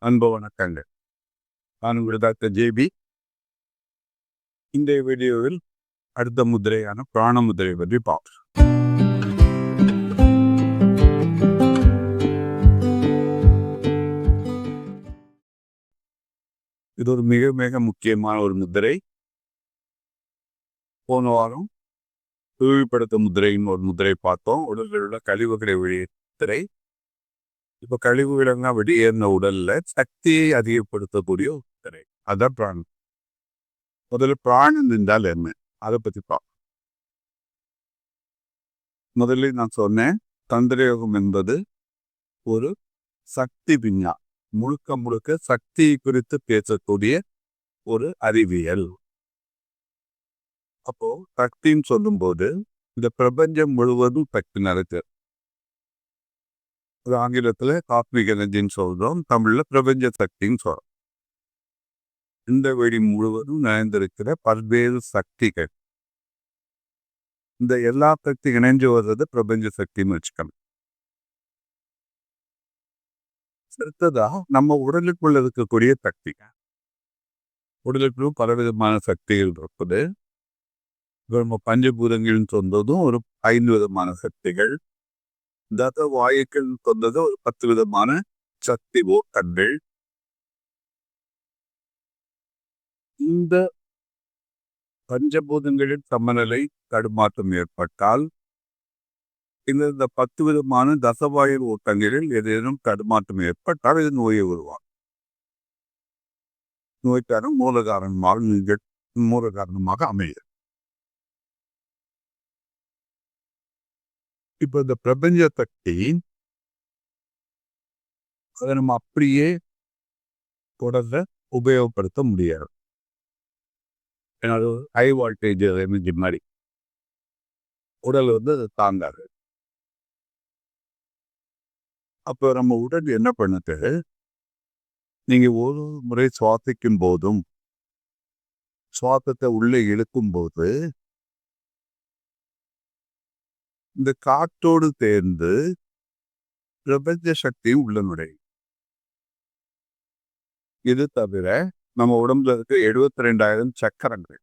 அன்பு வணக்கங்கள். நான் உங்கள் டாக்டர் ஜேபி. இந்த வீடியோவில் அடுத்த முதிரையான பிராண முதிரை பற்றி பார்ப்போம். இது ஒரு மிக மிக முக்கியமான ஒரு முதிரை. போன வாரம் தூய்மைப்படுத்த முதிரைன்னு ஒரு முதிரை பார்த்தோம். உடலில் உள்ள கழிவுகளை வெளியேற்ற. இப்ப கழிவுகளெல்லாம் வெளியேறின உடல்ல சக்தியை அதிகப்படுத்தக்கூடிய ஒரு முதிரை. அதான் பிராணம். முதல்ல பிராணம் என்றால் என்ன, அதை பத்தி பார்ப்போம். முதலில் நான் சொன்னேன், தந்திரயோகம் என்பது ஒரு சக்தி விஞ்ஞானம். முழுக்க முழுக்க சக்தி குறித்து பேசக்கூடிய ஒரு அறிவியல். அப்போ சக்தின்னு சொல்லும்போது இந்த பிரபஞ்சம் முழுவதும் சக்தி நடக்குது. ஒரு ஆங்கிலத்துல காஸ்மிக் எனர்ஜின்னு சொல்றோம், தமிழ்ல பிரபஞ்ச சக்தின்னு சொல்றோம். இந்த வெளி முழுவதும் நிறைந்திருக்கிற பல்வேறு சக்திகள், இந்த எல்லா சக்தி இணைஞ்சு வர்றது பிரபஞ்ச சக்தின்னு வச்சுக்கணும். அடுத்ததா நம்ம உடலுக்குள்ள இருக்கக்கூடிய சக்தி. உடலுக்குள்ளும் பலவிதமான சக்திகள் இருக்குது. நம்ம பஞ்சபூதங்கள்னு சொன்னதும் ஒரு 5 விதமான சக்திகள். தத வாயுக்கள் சொன்னது ஒரு 10 விதமான சக்தி ஓட்டங்கள். இந்த பஞ்சபூதங்களின் சமநிலை தடுமாற்றம் ஏற்பட்டால், இந்த 10 விதமான தசவாயு ஓட்டங்களில் ஏதேனும் தடுமாற்றம் ஏற்பட்டால் இது நோயை உருவாகும். நோய்க்கான மூல காரணமாக அமையும். இப்ப இந்த பிரபஞ்ச சக்தி அதை நம்ம அப்படியே தொடர்ந்து உபயோகப்படுத்த முடியாது. ஏன்னா அது ஹை வால்டேஜ் எனர்ஜி மாதிரி உடல் அது தாங்காது. அப்போ நம்ம உடல் என்ன பண்ணுது, நீங்க ஒரு முறை சுவாசிக்கும் போதும் சுவாசத்தை உள்ளே இழுக்கும் போது இந்த காற்றோடு சேர்ந்து பிரபஞ்ச சக்தி உள்ள நுழையும். இது தவிர நம்ம உடம்புல இருக்க 72,000 சக்கரங்கள்.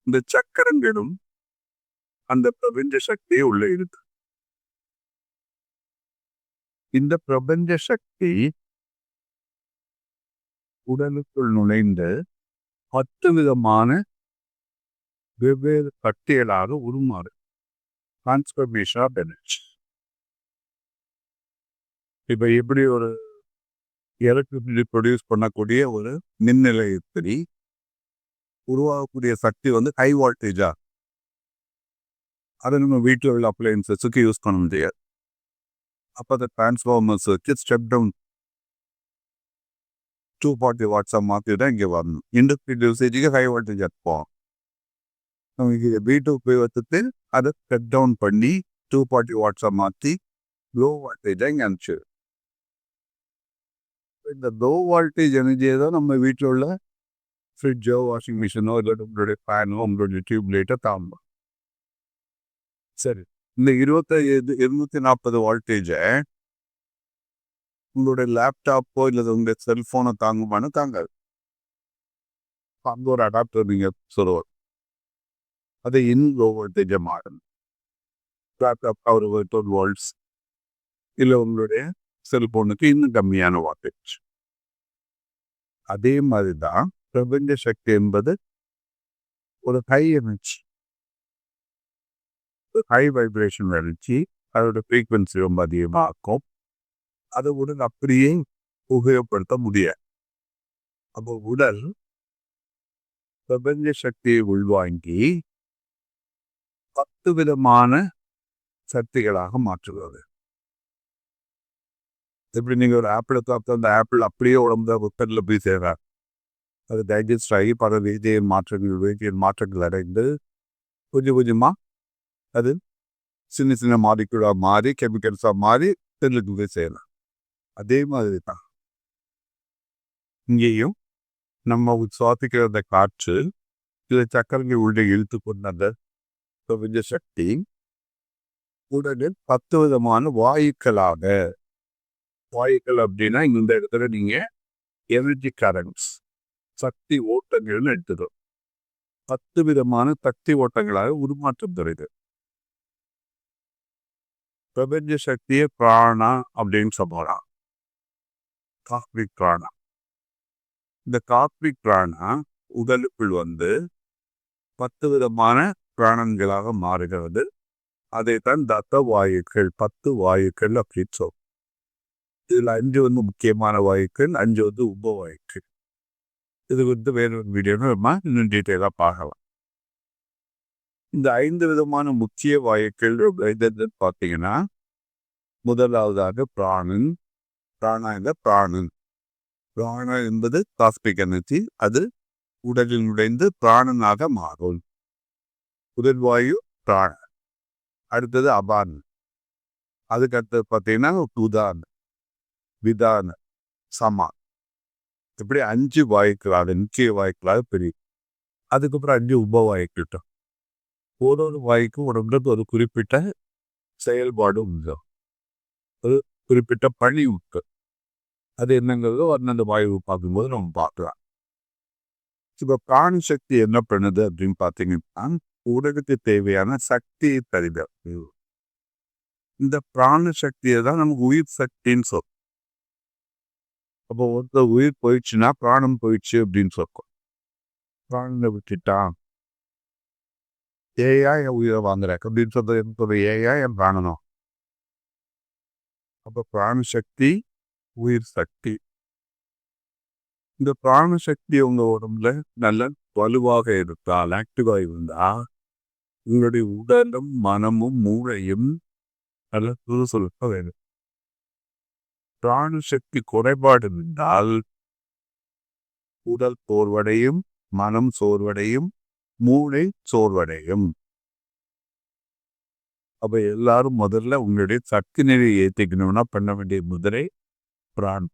இந்த சக்கரங்களும் அந்த பிரபஞ்ச சக்தியை உள்ள இருக்கு. இந்த பிரபஞ்ச சக்தி உடலுக்குள் நுழைந்து 10 விதமான வெவ்வேறு சக்திகளாக உருமாறு. Transformation of energy. இப்ப எப்படி ஒரு எலக்ட்ரிசிட்டி ப்ரொடியூஸ் பண்ணக்கூடிய ஒரு மின் நிலையத்தில் உருவாகக்கூடிய சக்தி ஹை வால்டேஜா, அதை நம்ம வீட்டில் உள்ள அப்ளையன்சஸுக்கு யூஸ் பண்ண முடியாது. அப்போ அந்த டிரான்ஸ்ஃபார்மர்ஸ் வச்சு ஸ்டெப் டவுன் 240 வாட்ஸாக மாற்றி தான் இங்கே வரணும். இண்டஸ்ட்ரியல் யூசேஜுக்கு ஹை வால்டேஜ் இருப்போம். நம்ம வீட்டு உபயோகத்துக்கு அதை ஸ்டெப் டவுன் பண்ணி 240 வாட்ஸாக மாற்றி லோ வால்டேஜாக இங்கே அனுப்பிச்சு. இந்த லோ வால்டேஜ் எனர்ஜியை தான் நம்ம வீட்டில் உள்ள ஃப்ரிட்ஜோ, வாஷிங் மிஷினோ, இல்லை உங்களுடைய ஃபேனோ, உங்களுடைய டியூப்லைட்டோ தாம்பம். சரி, இந்த 240 வால்டேஜை உங்களுடைய லேப்டாப்போ இல்லை உங்களுடைய செல்ஃபோனை தாங்குமானு தாங்காது. அங்கே ஒரு அடாப்டர் நீங்கள் சொல்லுவார், அதை இன்னும் லோ வோல்டேஜை மாறணும். லேப்டாப் ஒரு 12 வோல்ட்ஸ், இல்லை உங்களுடைய செல்போனுக்கு இன்னும் கம்மியான வால்டேஜ். அதே மாதிரி தான் பிரபஞ்ச சக்தி என்பது ஒரு high energy, high vibration energy. அதோட ஃப்ரீக்வன்சி ரொம்ப அதிகமாக இருக்கும். அதை உடல் அப்படியே உபயோகப்படுத்த முடியாது. அப்போ உடல் பிரபஞ்ச சக்தியை உள்வாங்கி 10 விதமான சக்திகளாக மாற்றுவது. எப்படி நீங்க ஒரு ஆப்பிளை சாப்பிட்டு அந்த ஆப்பிள் அப்படியே உடம்புல உட்கல்ல போய் சேர்றார், அது டைஜஸ்ட் ஆகி பல வேதியியல் மாற்றங்கள் அடைந்து கொஞ்சம் கொஞ்சமா அது சின்ன சின்ன மாலிகுலாக மாறி கெமிக்கல்ஸாக மாறி செல்லுக்கு போய் சேரலாம். அதே மாதிரி தான் இங்கேயும் நம்ம சுவாசிக்கிற அந்த காற்று சில சக்கரங்கள் உள்ளே இழுத்து கொண்ட அந்த பிரபஞ்ச சக்தி உடலில் 10 விதமான வாயுக்களாக வாயுக்கள் அப்படின்னா இந்த இடத்துல நீங்க எனர்ஜி கரண்ட்ஸ், சக்தி ஓட்டங்கள்னு எடுத்துடும். 10 விதமான சக்தி ஓட்டங்களாக உருமாற்றம் தருது. பிரபஞ்ச சக்தியை பிராணா அப்படின்னு சொல்லலாம். காஸ்மிக் பிராணா. இந்த காஸ்மிக் பிராணா உடலுக்குள் 10 விதமான பிராணங்களாக மாறுகிறது. அதைத்தான் தத்த வாயுக்கள், 10 வாயுக்கள் அப்படின்னு சொல்லும். இதுல 5 முக்கியமான வாயுக்கள், 5 உப வாயுக்கள். இது வேறொரு வீடியோன்னு நம்ம இன்னும் டீட்டெயிலாக பார்க்கலாம். இந்த 5 விதமான முக்கிய வாயுக்கள் எதுன்னு பார்த்தீங்கன்னா, முதலாவதாக பிராணன். பிராணன் என்பது காஸ்மிக் எனர்ஜி. அது உடலில் நுழைந்து பிராணனாக மாறும். முதல் வாயு பிராணன். அடுத்தது அபான். அதுக்கு அடுத்தது பார்த்தீங்கன்னா உதான், விதான், சமான். இப்படி 5 வாயுக்களாக முக்கிய வாயுக்களாக பிரியும். அதுக்கப்புறம் 5 உப வாயுக்கிட்ட ஒரு வாய்க்கும் உடம்புக்கு ஒரு குறிப்பிட்ட செயல்பாடு உண்டு. ஒரு குறிப்பிட்ட பணி உண்டு. அது என்னங்கிறதோ அந்தந்த வாயு பார்க்கும்போது நம்ம பார்க்கலாம். இப்போ பிராண சக்தி என்ன பண்ணுது அப்படின்னு பார்த்தீங்கன்னா, உடலுக்கு தேவையான சக்தியை தருது. இந்த பிராண சக்தியை தான் நமக்கு உயிர் சக்தின்னு சொல்லும். அப்போ ஒருத்தர் உயிர் போயிடுச்சுன்னா பிராணம் போயிடுச்சு அப்படின்னு சொல்லும். பிராணனை விட்டுட்டான், ஏயா என் உயிரை வாங்குறேன் அப்படின்னு சொல்றது ஏயா என் பிராணனும். அப்போ பிராண சக்தி உயிர் சக்தி. இந்த பிராண சக்தி உங்க உடம்புல நல்ல வலுவாக இருந்தால், ஆக்டிவா இருந்தா, உங்களுடைய உடலும் மனமும் மூளையும் நல்ல சுறுசுறுப்பாக வேணும். பிராண சக்தி குறைபாடு இருந்தால் உடல் சோர்வடையும், மனம் சோர்வடையும், மூளை சோர்வடையும். அப்ப எல்லாரும் முதல்ல உங்களுடைய சக்தி நிலையை ஏற்றிக்கணும்னா பண்ண வேண்டிய முதலே பிராணம்.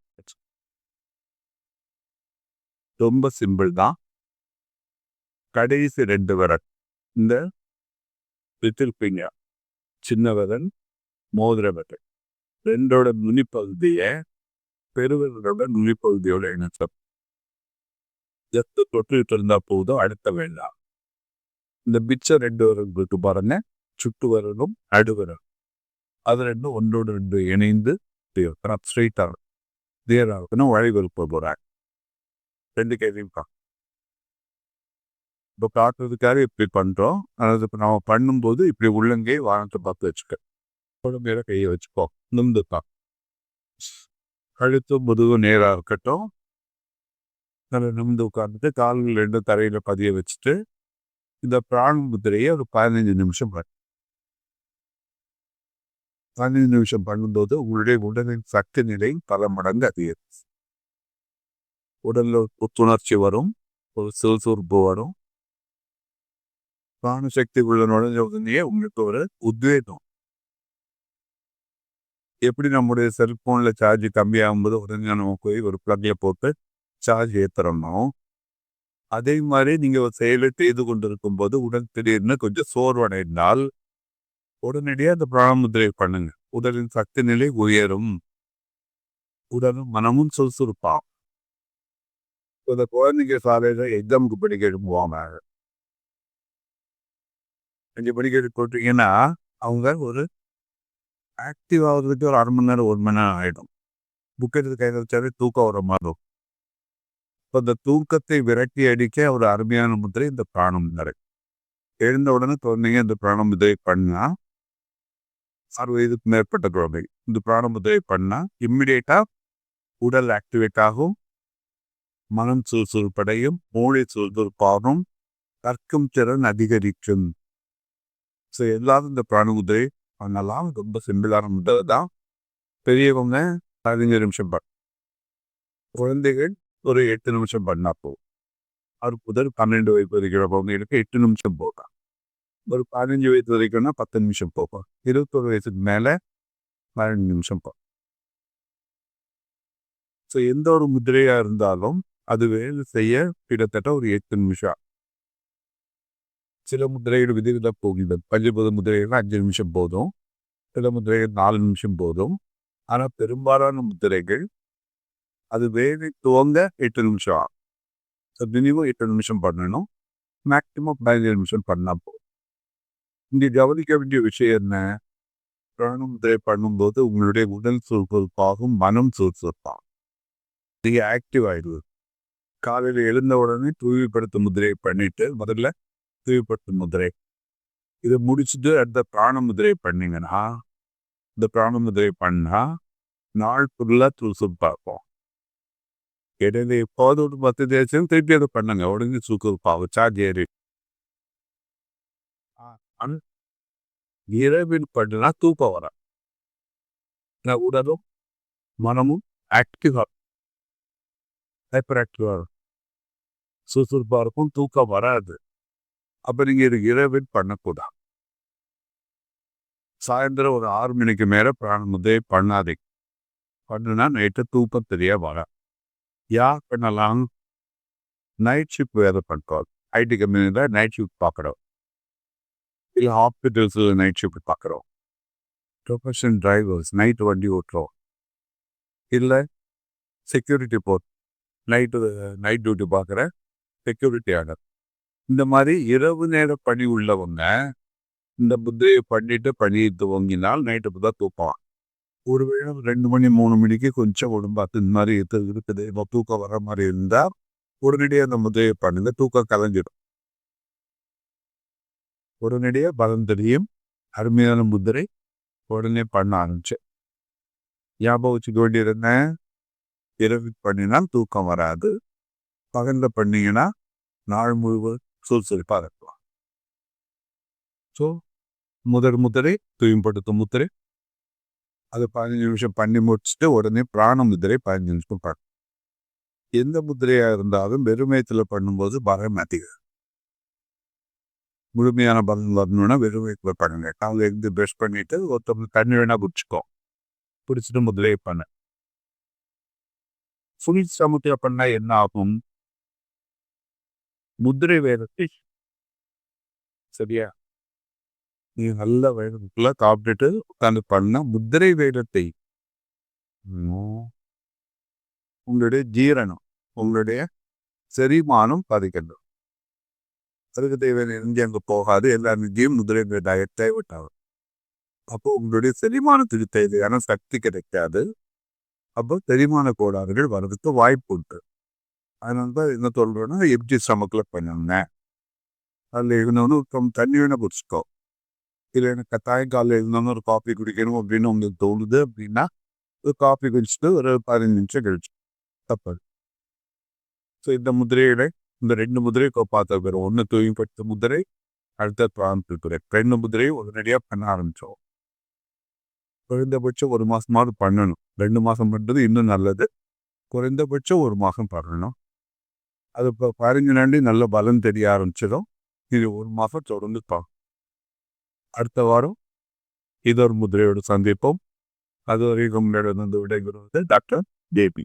ரொம்ப சிம்பிள் தான். கடைசி 2 விரல், இந்த லிட்டில் ஃபிங்கர், சின்ன விரல், மோதிர விரல், 2ஓட நுனிப்பகுதியை பெருவிரலோட நுனிப்பகுதியோட இணைச்சோம். எத்து தொட்டுட்டு இருந்தா போதும், அடுத்த வேண்டாம். இந்த மிச்ச 2 விரல்களுக்கு பாருங்க, சுட்டு வரலும் நடுவிரல், அது 2 ஒன்றோடு 2 இணைந்து ஸ்ட்ரெயிட் ஆகும். கிளியர் ஆகுதுன்னா வழிவல் போகிறாங்க. 2 கேள்வியும் இப்போ காட்டுறதுக்காக இப்படி பண்றோம். அதாவது இப்போ நம்ம பண்ணும்போது இப்படி உள்ளங்கை வானத்தை பார்த்து வச்சுக்க, உடம்புல கையை வச்சுக்கோ, நிமிந்துப்பா. கழுத்து முதுகு நேராக இருக்கட்டும். நல்லா நிமிந்து உட்காந்துட்டு கால்கள் 2 தரையில பதிய வச்சுட்டு இந்த பிராண முத்திரையை ஒரு 15 நிமிஷம் 15 நிமிஷம் பண்ணும்போது உங்களுடைய உடலின் சக்தி நிலை பல மடங்கு அதிகரிக்கும். உடல்ல புத்துணர்ச்சி வரும், ஒரு சுறுசுறுப்பு வரும். பிராண சக்தி உள்ள நுழைஞ்ச உடனே உங்களுக்கு ஒரு உத்வேகம். எப்படி நம்முடைய செல்போன்ல சார்ஜ் கம்மியாகும்போது உடனே நம்ம போய் ஒரு பிளக்ல போட்டு சார்ஜ் ஏற்றுறோமோ, அதே மாதிரி நீங்க ஒரு செயலை செய்து கொண்டிருக்கும் போது உடல் திடீர்னு கொஞ்சம் சோர்வடைந்தால் உடனடியாக அந்த பிராண முத்திரை பண்ணுங்க. உடலின் சக்தி நிலை உயரும், உடலும் மனமும் சுறுசுறுப்பாகும். இந்த குழந்தைங்க சாலையில எக்ஸாமுக்கு படிக்க எழுப்புவாங்க. 5 மணிக்கு போட்டீங்கன்னா அவங்க ஒரு ஆக்டிவ் ஆகுறதுக்கு ஒரு 1/2 மணி நேரம் 1 மணி நேரம் ஆகிடும். புக் எடுத்து கையில் வச்சாலே தூக்கம் வர மாதிரி இருக்கும். இப்போ இந்த தூக்கத்தை விரட்டி அடிக்க ஒரு அருமையான முத்திரை இந்த பிராண முத்திரை. எழுந்த உடனே குழந்தைங்க இந்த பிராண முத்திரை பண்ணா, 6 வயதுக்கு மேற்பட்ட குழந்தை இந்த பிராண முத்திரை பண்ணா இம்மிடியேட்டா உடல் ஆக்டிவேட் ஆகும், மனம் சுறுசுறுப்படையும், மூளை சுறுசுறுப்பாகும், கற்கும் திறன் அதிகரிக்கும். ஸோ எல்லாரும் இந்த பிராண முத்திரை பண்ணலாம். ரொம்ப சிம்பிளான முத்திரை தான். பெரியவங்க 15 நிமிஷம் குழந்தைகள் ஒரு 8 நிமிஷம் பண்ணா போகும். 6 முதல் 12 வயது வரைக்கிற குழந்தைகளுக்கு 8 நிமிஷம் போகலாம். ஒரு 15 வயது வரைக்கும்னா 10 நிமிஷம் போகும். 21 வயசுக்கு மேலே 12 நிமிஷம் போகும். ஸோ எந்த ஒரு முதிரையா இருந்தாலும் அது வேலை செய்ய கிட்டத்தட்ட ஒரு 8 நிமிஷம். சில முதிரைகள் விதிவிலக்கு போகின்றது. பஞ்சபூத முதிரைகள் 5 நிமிஷம் போதும், சில முதிரைகள் 4 நிமிஷம் போதும். ஆனால் பெரும்பாலான முத்திரைகள் அது வேலை துவங்க 8 நிமிஷம் ஆகும். மினிமம் 8 நிமிஷம் பண்ணணும். மேக்சிமம் 15 நிமிஷம் பண்ணா போதும். இங்கே கவனிக்க வேண்டிய விஷயம் என்ன? பிராண முத்திரை பண்ணும்போது உங்களுடைய உடல் சுறுசுறுப்பாகும், மனம் சுறுசுறுப்பாகும். நீங்கள் ஆக்டிவ் ஆயிடுவது. காலையில் எழுந்த உடனே தூய்மைப்படுத்தும் முதிரை பண்ணிட்டு முதல்ல தூய்மைப்படுத்தும் முதிரை இதை முடிச்சுட்டு அடுத்த பிராண முதிரை பண்ணீங்கன்னா இந்த பிராண முதிரை பண்ணா நாள் ஃபுல்லாக சுறுசுறுப்பாக இருக்கும். இடையில எப்போது ஒரு 10 தேய்ச்சும் திருப்பி அதை பண்ணுங்க. உடனே சுறுசுறுப்பாகும். சார்ஜ் ஏறி இரவில் பண்ணுனா தூக்கம் வர உடலும் மனமும் ஆக்டிவா ஹைப்பர் ஆக்டிவா சுறுசுறுப்பாக இருக்கும். தூக்கம் வராது. அப்போ நீங்கள் இரவில் பண்ணக்கூடாது. சாயந்தரம் ஒரு 6 மணிக்கு மேலே பிராண முதிரை பண்ணாதீங்க. பண்ணுனா நைட்டு தூக்கம் தெரிய வர யார் பண்ணலாம்? நைட் ஷிஃப்ட் வேலை பண்ணுறோம். ஐடி கம்பெனியில் நைட் ஷிஃப்ட் பார்க்குறோம். இல்லை ஹாஸ்பிட்டல்ஸில் நைட் ஷிஃப்ட் பார்க்குறோம். ப்ரொஃபஷனல் டிரைவர்ஸ் நைட்டு வண்டி ஓட்டுறோம். இல்லை செக்யூரிட்டி போர்ட் நைட் டியூட்டி பார்க்குற செக்யூரிட்டி ஆர்டர். இந்த மாதிரி இரவு நேர பணி உள்ளவங்க இந்த முத்திரையை பண்ணிட்டு பணியை துவங்கினால் நைட்டு தான் தூக்கம். ஒருவேளை 2 மணி 3 மணிக்கு கொஞ்சம் உடம்பாத்து இந்த மாதிரி இருக்குது தூக்கம் வர மாதிரி இருந்தால் உடனடியாக அந்த முதிரையை பண்ணுங்க. தூக்கம் கலைஞ்சிடும். உடனடியாக பலம் தெரியும். அருமையான முதிரை உடனே பண்ண ஆரம்பிச்சு ஞாபகம் வச்சுக்க வேண்டியது என்ன? இரவு பண்ணினால் தூக்கம் வராது. பகலில் பண்ணீங்கன்னா நாள் முழுவதும் சுறுசுறுப்பாக இருக்கலாம். ஸோ முதிரை தூய்மைப்படுத்தும் முத்திரை அது 15 நிமிஷம் பண்ணி முடிச்சுட்டு உடனே பிராண முதிரை 15 நிமிஷம் பண்ணணும். எந்த முதிரையாக இருந்தாலும் வெறுமயத்தில் பண்ணும்போது பலம் அதிகம். முழுமையான பலன் வரணும்னா வெறுமயத்தில் பண்ணுங்க. காலையில் இருந்து ப்ரெஷ் பண்ணிட்டு ஒருத்தவங்க தண்ணி வேணா குடிச்சுக்கோ. பிடிச்சிட்டு முதிரையை பண்ண ஃபுல் சமுத்திர பண்ணா என்ன ஆகும்? முதிரை வேகத்தை சரியா நீ நல்ல வேகத்துக்குள்ள சாப்பிட்டுட்டு உட்காந்து பண்ண முதிரை வேகத்தை உங்களுடைய ஜீரணம் உங்களுடைய செரிமானம் பாதிக்கின்றது. அதுக்கு தேவையான எங்கே அங்கே போகாது. எல்லா நிதியும் முதிரை டயட் தேவைட்டாகும். அப்போ உங்களுடைய செரிமானத்துக்கு தேவையான சக்தி கிடைக்காது. அப்போ செரிமான கோளாறுகள் வர்றதுக்கு வாய்ப்பு உண்டு. அதனால தான் என்ன சொல்றேன்னா எம்டி ஸ்டமக்கில் பண்ணுங்க. அதில் இருந்தவொன்னு தண்ணி வேணா குடிச்சுக்கோ. இல்லை எனக்கு கட்டாயம் இருந்தவொன்னு ஒரு காஃபி குடிக்கணும் அப்படின்னு உங்களுக்கு தோணுது அப்படின்னா ஒரு காஃபி குடிச்சிட்டு ஒரு 15 நிமிஷம் கழிச்சு தப்பாது. ஸோ இந்த முதிரையில இந்த 2 முதிரை பார்த்த பேர் ஒன்று தூய்மைப்படுத்த முதிரை, அடுத்த பிராணத்துறை 2 முதிரையும் உடனடியாக பண்ண ஆரம்பித்தோம். குறைந்தபட்சம் 1 மாதமாவது பண்ணணும். 2 மாதம் பண்ணுறது இன்னும் நல்லது. குறைந்தபட்சம் 1 மாதம் பண்ணணும். அது இப்போ 15 நாண்டி நல்ல பலம் தெரிய ஆரம்பிச்சிடும். இது 1 மாதம் தொடர்ந்து பார்க்கணும். அடுத்த வாரம் இதொரு முதிரையோடு சந்திப்போம். அது வரைக்கும் உங்களிடம் விடைபெறுவது டாக்டர் ஜேபி.